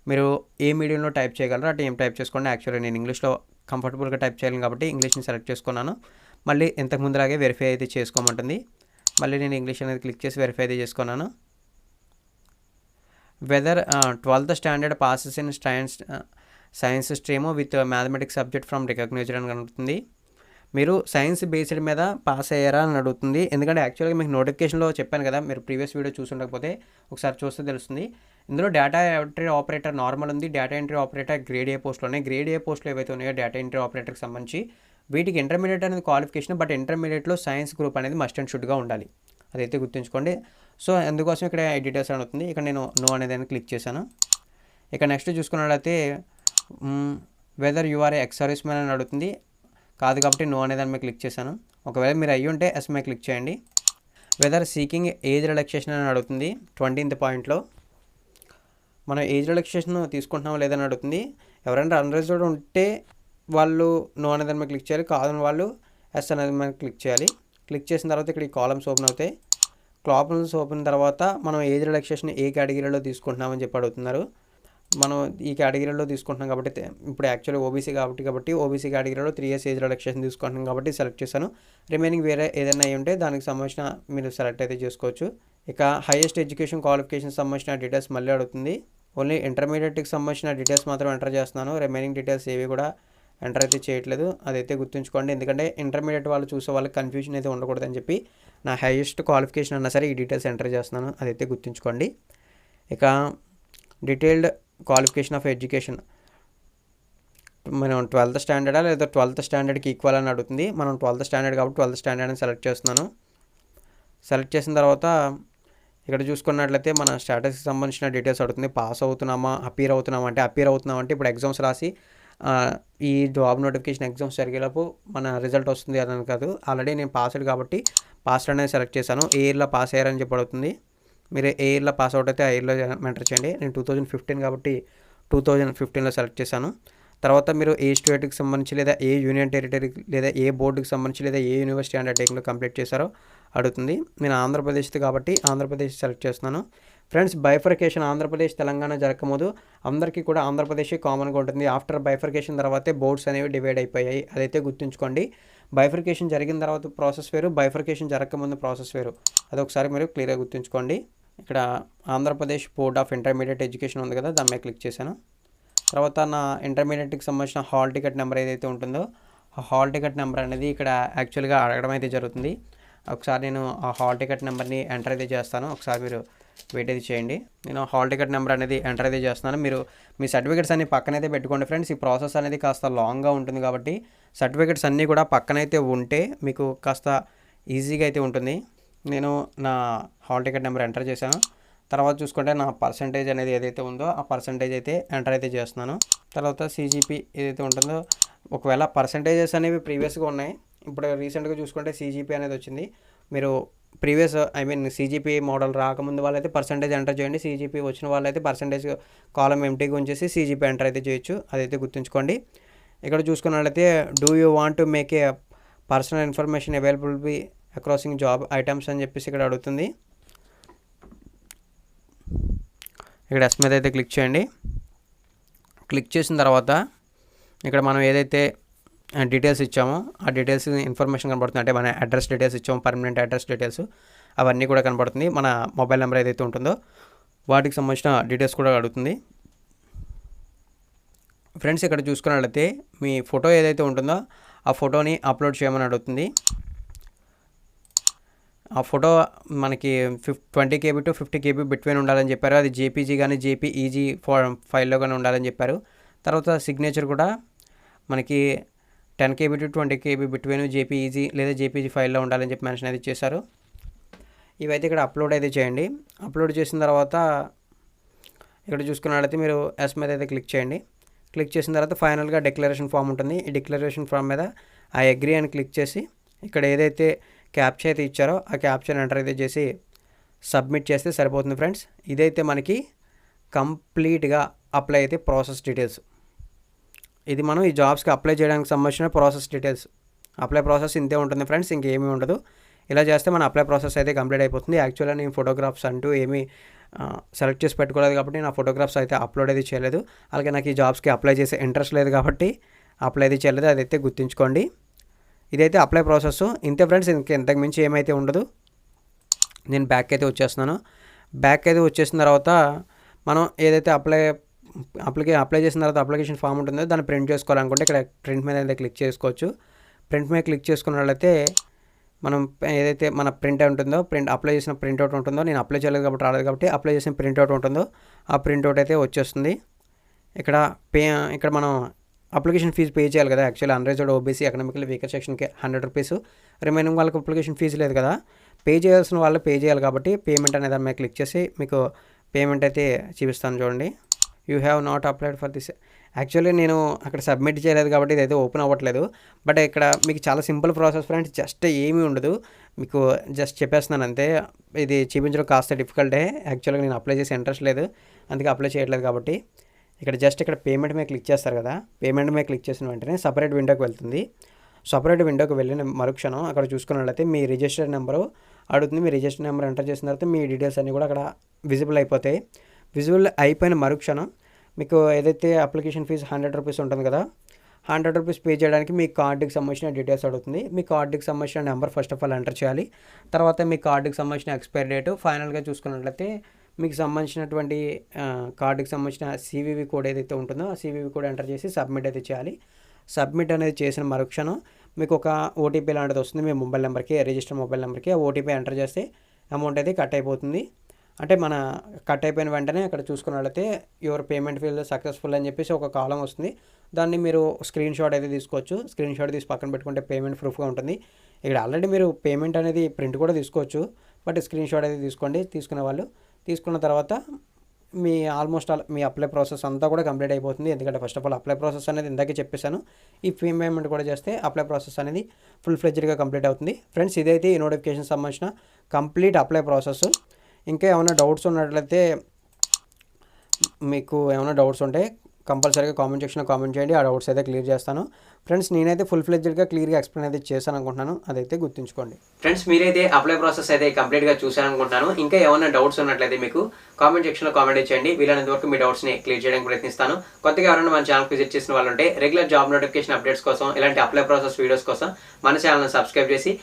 మీరు ఏ మీడియంలో టైప్ చేయగలరో అటు ఏం టైప్ చేసుకోండి. యాక్చువల్లీ నేను ఇంగ్లీష్లో కంఫర్టబుల్గా టైప్ చేయాలి కాబట్టి ఇంగ్లీష్ని సెలెక్ట్ చేసుకున్నాను. మళ్ళీ ఇంతకు ముందులాగే వెరిఫై అయితే చేసుకోమంటుంది. మళ్ళీ నేను ఇంగ్లీష్ అనేది క్లిక్ చేసి వెరిఫై అయితే చేసుకున్నాను. Whether 12th standard passes in science stream with mathematics subject from recognised అని కనుగుతుంది. మీరు సైన్స్ బేస్డ్ మీద పాస్ అయ్యారా అని అడుగుతుంది. ఎందుకంటే యాక్చువల్గా మీకు నోటిఫికేషన్లో చెప్పాను కదా, మీరు ప్రీవియస్ వీడియో చూసుండకపోతే ఒకసారి చూస్తే తెలుస్తుంది. ఇందులో డేటా ఎంట్రీ ఆపరేటర్ నార్మల్ ఉంది, data entry operator grade A పోస్టులు ఉన్నాయి. గ్రేడ్ ఏ పోస్టులు ఏవైతే ఉన్నాయో డేటా ఎంట్రీ ఆపరేటర్కి సంబంధించి వీటికి ఇంటర్మీడియట్ అనేది క్వాలిఫికేషన్, బట్ ఇంటర్మీడియట్లో సైన్స్ గ్రూప్ అనేది మస్ట్ అండ్ షుడ్గా ఉండాలి, అదైతే గుర్తుంచుకోండి. సో అందుకోసం ఇక్కడ డీటెయిల్స్ అని అవుతుంది. ఇక్కడ నేను నో అనేది క్లిక్ చేశాను. ఇక నెక్స్ట్ చూసుకున్నట్లయితే whether you are ex service man అని అడుగుతుంది. కాదు కాబట్టి నో అనే దాని మీద క్లిక్ చేశాను. ఒకవేళ మీరు అయ్యి ఉంటే ఎస్ మీద క్లిక్ చేయండి. వెదర్ సీకింగ్ ఏజ్ రిలాక్సేషన్ అని అడుగుతుంది. 20th పాయింట్లో మనం ఏజ్ రిలాక్సేషన్ తీసుకుంటున్నామో లేదని అడుగుతుంది. ఎవరైనా అన్రిజర్వ్డ్ ఉంటే వాళ్ళు నో అనే దాని మీద క్లిక్ చేయాలి, కాదని వాళ్ళు ఎస్ అనేది మనం క్లిక్ చేయాలి. క్లిక్ చేసిన తర్వాత ఇక్కడ ఈ కాలమ్స్ ఓపెన్ అవుతాయి. కాలమ్స్ ఓపెన్ తర్వాత మనం ఏజ్ రిలాక్సేషన్ ఏ కేటగిరీలో తీసుకుంటున్నామని చెప్పి అడుగుతున్నారు. మనం ఈ కేటగిరీలో తీసుకుంటున్నాం కాబట్టి ఇప్పుడు యాక్చువల్లీ ఓబీసీ కాబట్టి ఓబీసీ కేటగిరీలో 3 years ఏజ్ రిలాక్సేషన్ తీసుకుంటున్నాం కాబట్టి సెలెక్ట్ చేశాను. రిమైనింగ్ వేరే ఏదైనా అయి ఉంటే దానికి సంబంధించిన మీరు సెలెక్ట్ అయితే చేసుకోవచ్చు. ఇక హైయెస్ట్ ఎడ్యుకేషన్ క్వాలిఫికేషన్ సంబంధించిన డీటెయిల్స్ మళ్ళీ అడుగుతుంది. ఓన్లీ ఇంటర్మీడియట్కి సంబంధించిన డీటెయిల్స్ మాత్రం ఎంటర్ చేస్తున్నాను. రిమైనింగ్ డీటెయిల్స్ ఏవి కూడా ఎంటర్ అయితే చేయట్లేదు. అదైతే గుర్తుంచుకోండి, ఎందుకంటే ఇంటర్మీడియట్ వాళ్ళు చూసే వాళ్ళకి కన్ఫ్యూజన్ అయితే ఉండకూడదని చెప్పి నా హైయెస్ట్ క్వాలిఫికేషన్ అన్నా సరే ఈ డీటెయిల్స్ ఎంటర్ చేస్తున్నాను. అదైతే గుర్తుంచుకోండి. ఇక డీటెయిల్డ్ క్వాలిఫికేషన్ ఆఫ్ ఎడ్యుకేషన్ మనం 12th స్టాండర్డా లేదా 12th స్టాండర్డ్కి ఈక్వల్ అని అడుగుతుంది. మనం 12th స్టాండర్డ్ కాబట్టి 12th స్టాండర్డ్ అని సెలెక్ట్ చేస్తున్నాను. సెలెక్ట్ చేసిన తర్వాత ఇక్కడ చూసుకున్నట్లయితే మన స్టేటస్కి సంబంధించిన డీటెయిల్స్ అడుగుతుంది. పాస్ అవుతున్నామా, అపీర్ అవుతున్నామంటే ఇప్పుడు ఎగ్జామ్స్ రాసి ఈ జాబ్ నోటిఫికేషన్ ఎగ్జామ్స్ జరిగేలోపు మన రిజల్ట్ వస్తుంది అని కాదు. ఆల్రెడీ నేను పాస్డ్ కాబట్టి పాస్డ్ అనేది సెలెక్ట్ చేశాను. ఏ ఇయర్లో పాస్ అయ్యారని చెప్పి అడుగుతుంది. మీరు ఏ ఇయర్లో పాస్ అవుట్ అయితే ఆ ఇయర్లో ఎంటర్ చేయండి. నేను 2015 కాబట్టి 2015లో సెలెక్ట్ చేశాను. తర్వాత మీరు ఏ స్టేట్కి సంబంధించి లేదా ఏ యూనియన్ టెరిటరీకి లేదా ఏ బోర్డుకి సంబంధించి లేదా ఏ యూనివర్సిటీ అండర్టేకింగ్లో కంప్లీట్ చేశారో అడుగుతుంది. నేను ఆంధ్రప్రదేశ్ది కాబట్టి ఆంధ్రప్రదేశ్ సెలెక్ట్ చేస్తున్నాను. ఫ్రెండ్స్, బైఫర్కేషన్ ఆంధ్రప్రదేశ్ తెలంగాణ జరగకముందు అందరికీ కూడా ఆంధ్రప్రదేశ్ కామన్గా ఉంటుంది. ఆఫ్టర్ బైఫర్కేషన్ తర్వాతే బోర్డ్స్ అనేవి డివైడ్ అయిపోయాయి. అదైతే గుర్తుంచుకోండి. బైఫర్కేషన్ జరిగిన తర్వాత ప్రాసెస్ వేరు, బైఫర్కేషన్ జరగకముందు ప్రాసెస్ వేరు. అదొకసారి మీరు క్లియర్గా గుర్తుంచుకోండి. ఇక్కడ Andhra Pradesh board of intermediate education ఉంది కదా, దాని మీద క్లిక్ చేశాను. తర్వాత నా ఇంటర్మీడియట్కి సంబంధించిన హాల్ టికెట్ నెంబర్ ఏదైతే ఉంటుందో ఆ హాల్ టికెట్ నెంబర్ అనేది ఇక్కడ యాక్చువల్గా అడగడం అయితే జరుగుతుంది. ఒకసారి నేను ఆ హాల్ టికెట్ నెంబర్ని ఎంటర్ అయితే చేస్తాను. ఒకసారి మీరు వెయిట్ అయితే చేయండి. నేను హాల్ టికెట్ నెంబర్ అనేది ఎంటర్ అయితే చేస్తున్నాను. మీరు మీ సర్టిఫికేట్స్ అన్ని పక్కనైతే పెట్టుకోండి ఫ్రెండ్స్. ఈ ప్రాసెస్ అనేది కాస్త లాంగ్గా ఉంటుంది కాబట్టి సర్టిఫికేట్స్ అన్నీ కూడా పక్కనైతే ఉంటే మీకు కాస్త ఈజీగా అయితే ఉంటుంది. నేను నా హాల్ టికెట్ నెంబర్ ఎంటర్ చేశాను. తర్వాత చూసుకుంటే నా పర్సంటేజ్ అనేది ఏదైతే ఉందో ఆ పర్సంటేజ్ అయితే ఎంటర్ అయితే చేస్తున్నాను. తర్వాత CGP ఏదైతే ఉంటుందో, ఒకవేళ పర్సంటేజెస్ అనేవి ప్రీవియస్గా ఉన్నాయి, ఇప్పుడు రీసెంట్గా చూసుకుంటే CGP అనేది వచ్చింది. మీరు ప్రీవియస్ CGP మోడల్ రాకముందు వాళ్ళైతే పర్సంటేజ్ ఎంటర్ చేయండి. CGP వచ్చిన వాళ్ళైతే పర్సంటేజ్ కాలం ఎంటీగా ఉంచేసి CGP ఎంటర్ అయితే చేయొచ్చు. అదైతే గుర్తుంచుకోండి. ఇక్కడ చూసుకున్నట్లయితే do you want to make a personal information available be accessing job items అని చెప్పేసి ఇక్కడ అడుగుతుంది. ఇక్కడ ఎస్ మీద అయితే క్లిక్ చేయండి. క్లిక్ చేసిన తర్వాత ఇక్కడ మనం ఏదైతే డీటెయిల్స్ ఇచ్చామో ఆ డీటెయిల్స్ ఇన్ఫర్మేషన్ కనబడుతుంది. అంటే మన అడ్రస్ డీటెయిల్స్ ఇచ్చాము, పర్మనెంట్ అడ్రస్ డీటెయిల్స్ అవన్నీ కూడా కనబడుతుంది. మన మొబైల్ నెంబర్ ఏదైతే ఉంటుందో వాటికి సంబంధించిన డీటెయిల్స్ కూడా అడుగుతుంది. ఫ్రెండ్స్, ఇక్కడ చూసుకున్నట్లయితే మీ ఫోటో ఏదైతే ఉంటుందో ఆ ఫోటోని అప్లోడ్ చేయమని అడుగుతుంది. ఆ ఫోటో మనకి 20 KB to 50 KB బిట్వీన్ ఉండాలని చెప్పారు. అది JPG కానీ JPEG ఫైల్లో కానీ ఉండాలని చెప్పారు. తర్వాత సిగ్నేచర్ కూడా మనకి 10 KB to 20 KB between JPEG లేదా JPG ఫైల్లో ఉండాలని చెప్పి మెన్షన్ అయితే చేశారు. ఇవైతే ఇక్కడ అప్లోడ్ అయితే చేయండి. అప్లోడ్ చేసిన తర్వాత ఇక్కడ చూసుకున్నట్లయితే మీరు ఎస్ మీద అయితే క్లిక్ చేయండి. క్లిక్ చేసిన తర్వాత ఫైనల్గా డిక్లరేషన్ ఫామ్ ఉంటుంది. ఈ డిక్లరేషన్ ఫామ్ మీద ఆ అగ్రీ అని క్లిక్ చేసి ఇక్కడ ఏదైతే క్యాప్చా అయితే ఇచ్చారో ఆ క్యాప్చాని ఎంటర్ అయితే చేసి సబ్మిట్ చేస్తే సరిపోతుంది ఫ్రెండ్స్. ఇదైతే మనకి కంప్లీట్గా అప్లై అయితే ప్రాసెస్ డీటెయిల్స్. ఇది మనం ఈ జాబ్స్కి అప్లై చేయడానికి సంబంధించిన ప్రాసెస్ డీటెయిల్స్. అప్లై ప్రాసెస్ ఇంతే ఉంటుంది ఫ్రెండ్స్, ఇంకేమీ ఉండదు. ఇలా చేస్తే మన అప్లై ప్రాసెస్ అయితే కంప్లీట్ అయిపోతుంది. యాక్చువల్గా నేను ఫోటోగ్రాఫ్స్ అంటూ ఏమీ సెలెక్ట్ చేసి పెట్టుకోలేదు కాబట్టి నా ఫోటోగ్రాఫ్స్ అయితే అప్లోడ్ అయితే చేయలేదు. అలాగే నాకు ఈ జాబ్స్కి అప్లై చేసే ఇంట్రెస్ట్ లేదు కాబట్టి అప్లై అయితే చేయలేదు. అదైతే గుర్తుంచుకోండి. ఇదైతే అప్లై ప్రాసెస్ ఇంతే ఫ్రెండ్స్, ఇంతకు మించి ఏమైతే ఉండదు. నేను బ్యాక్ అయితే వచ్చేస్తున్నాను. బ్యాక్ అయితే వచ్చేసిన తర్వాత మనం ఏదైతే అప్లై చేసిన తర్వాత అప్లికేషన్ ఫామ్ ఉంటుందో దాన్ని ప్రింట్ చేసుకోవాలనుకుంటే ఇక్కడ ప్రింట్ మీద అయితే క్లిక్ చేసుకోవచ్చు. ప్రింట్ మీద క్లిక్ చేసుకున్నట్లయితే మనం ఏదైతే మన ప్రింట్ ఉంటుందో అప్లై చేసిన ప్రింట్అవుట్ ఉంటుందో, నేను అప్లై చేయలేదు కాబట్టి రాలేదు కాబట్టి అప్లై చేసిన ప్రింట్అవుట్ ఉంటుందో ఆ ప్రింట్అవుట్ అయితే వచ్చేస్తుంది. ఇక్కడ మనం అప్లికేషన్ ఫీజు పే చేయాలి కదా. Actually unreserved OBC economical weaker సెక్షన్కి 100 రూపీస్, రిమైనింగ్ వాళ్ళకి అప్లికేషన్ ఫీజు లేదు కదా. పే చేయాల్సిన వాళ్ళు పే చేయాలి కాబట్టి పేమెంట్ అనేది దాని మీద క్లిక్ చేసి మీకు పేమెంట్ అయితే చూపిస్తాను చూడండి. You have not applied for this. Actually నేను అక్కడ సబ్మిట్ చేయలేదు కాబట్టి ఇదైతే ఓపెన్ అవ్వట్లేదు. బట్ ఇక్కడ మీకు చాలా సింపుల్ ప్రాసెస్ ఫ్రెండ్స్, జస్ట్ ఏమీ ఉండదు, మీకు జస్ట్ చెప్పేస్తున్నాను అంతే. ఇది చూపించడం కాస్త డిఫికల్టే. యాక్చువల్గా నేను అప్లై చేసే ఇంట్రెస్ట్ లేదు, అందుకే అప్లై చేయట్లేదు కాబట్టి ఇక్కడ జస్ట్ ఇక్కడ పేమెంట్ మీద క్లిక్ చేస్తారు కదా. పేమెంట్ మీద క్లిక్ చేసిన వెంటనే సపరేట్ విండోకి వెళ్తుంది. సపరేట్ విండోకి వెళ్ళిన మరుక్షణం అక్కడ చూసుకున్నట్లయితే మీ రిజిస్టర్ నెంబరు అడుగుతుంది. మీ రిజిస్టర్ నెంబర్ ఎంటర్ చేసిన తర్వాత మీ డీటెయిల్స్ అన్నీ కూడా అక్కడ విజిబుల్ అయిపోతాయి. విజిబుల్ అయిపోయిన మరుక్షణం మీకు ఏదైతే అప్లికేషన్ ఫీజు 100 రూపీస్ ఉంటుంది కదా, 100 రూపీస్ పే చేయడానికి మీ కార్డుకి సంబంధించిన డీటెయిల్స్ అడుగుతుంది. మీ కార్డుకి సంబంధించిన number first of all enter చేయాలి. తర్వాత మీ కార్డుకి సంబంధించిన ఎక్స్పైరీ డేటు, ఫైనల్గా చూసుకున్నట్లయితే మీకు సంబంధించినటువంటి కార్డుకి సంబంధించిన CVV కోడ్ ఏదైతే ఉంటుందో ఆ CVV కోడ్ ఎంటర్ చేసి సబ్మిట్ అయితే చేయాలి. సబ్మిట్ అనేది చేసిన మరుక్షణం మీకు ఒక ఓటీపీ లాంటిది వస్తుంది మీ మొబైల్ నెంబర్కి, రిజిస్టర్ మొబైల్ నెంబర్కి. ఆ ఓటీపీ ఎంటర్ చేస్తే అమౌంట్ అయితే కట్ అయిపోతుంది. అంటే మన కట్ అయిపోయిన వెంటనే అక్కడ చూసుకున్నట్లయితే యువర్ పేమెంట్ ఫీల్ సక్సెస్ఫుల్ అని చెప్పేసి ఒక కాలం వస్తుంది. దాన్ని మీరు స్క్రీన్ షాట్ అయితే తీసుకోవచ్చు. స్క్రీన్ షాట్ తీసి పక్కన పెట్టుకుంటే పేమెంట్ ప్రూఫ్గా ఉంటుంది. ఇక్కడ ఆల్రెడీ మీరు పేమెంట్ అనేది ప్రింట్ కూడా తీసుకోవచ్చు, బట్ స్క్రీన్ షాట్ అయితే తీసుకోండి. తీసుకునే వాళ్ళు తీసుకున్న తర్వాత మీ ఆల్మోస్ట్ ఆల్ మీ అప్లై ప్రాసెస్ అంతా కూడా కంప్లీట్ అయిపోతుంది. ఎందుకంటే first of all apply process అనేది ఇందాకే చెప్పేశాను. ఈ ఫీ పేమెంట్ కూడా చేస్తే అప్లై ప్రాసెస్ అనేది ఫుల్ ఫ్లెడ్జ్డ్గా కంప్లీట్ అవుతుంది. ఫ్రెండ్స్, ఇదైతే ఈ నోటిఫికేషన్ సంబంధించిన కంప్లీట్ అప్లై ప్రాసెస్. ఇంకా ఏమైనా డౌట్స్ ఉన్నట్లయితే మీకు ఏమైనా డౌట్స్ ఉంటే కంపల్సరీగా కామెంట్ సెక్షన్లో కామెంట్ చేయండి. ఆ డౌట్స్ అయితే క్లియర్ చేస్తాను. ఫ్రెండ్స్, నేనైతే ఫుల్ ఫ్లెడ్జ్డ్గా క్లియర్గా ఎక్స్ప్లెయిన్ అయితే చేశాను అనుకుంటున్నాను. అదైతే గుర్తుంచుకోండి. ఫ్రెండ్స్, మీరైతే అప్లై ప్రాసెస్ అయితే కంప్లీట్గా చూశారనుకుంటున్నాను. ఇంకా ఏమైనా డౌట్స్ ఉన్నట్లయితే మీకు కామెంట్ సెక్షన్లో కామెంట్ చేయండి. వీలైనంత వరకు మీ డౌట్స్ని క్లియర్ చేయడానికి ప్రయత్నిస్తాను. కొత్తగా ఎవరైనా మన ఛానల్ విజిట్ చేసిన వాళ్ళు ఉంటే రెగ్యులర్ జాబ్ నోటిఫికేషన్ అప్డేట్స్ కోసం, ఇలాంటి అప్లై ప్రాసెస్ వీడియోస్ కోసం మన ఛానల్ని సబ్స్క్రైబ్ చేసి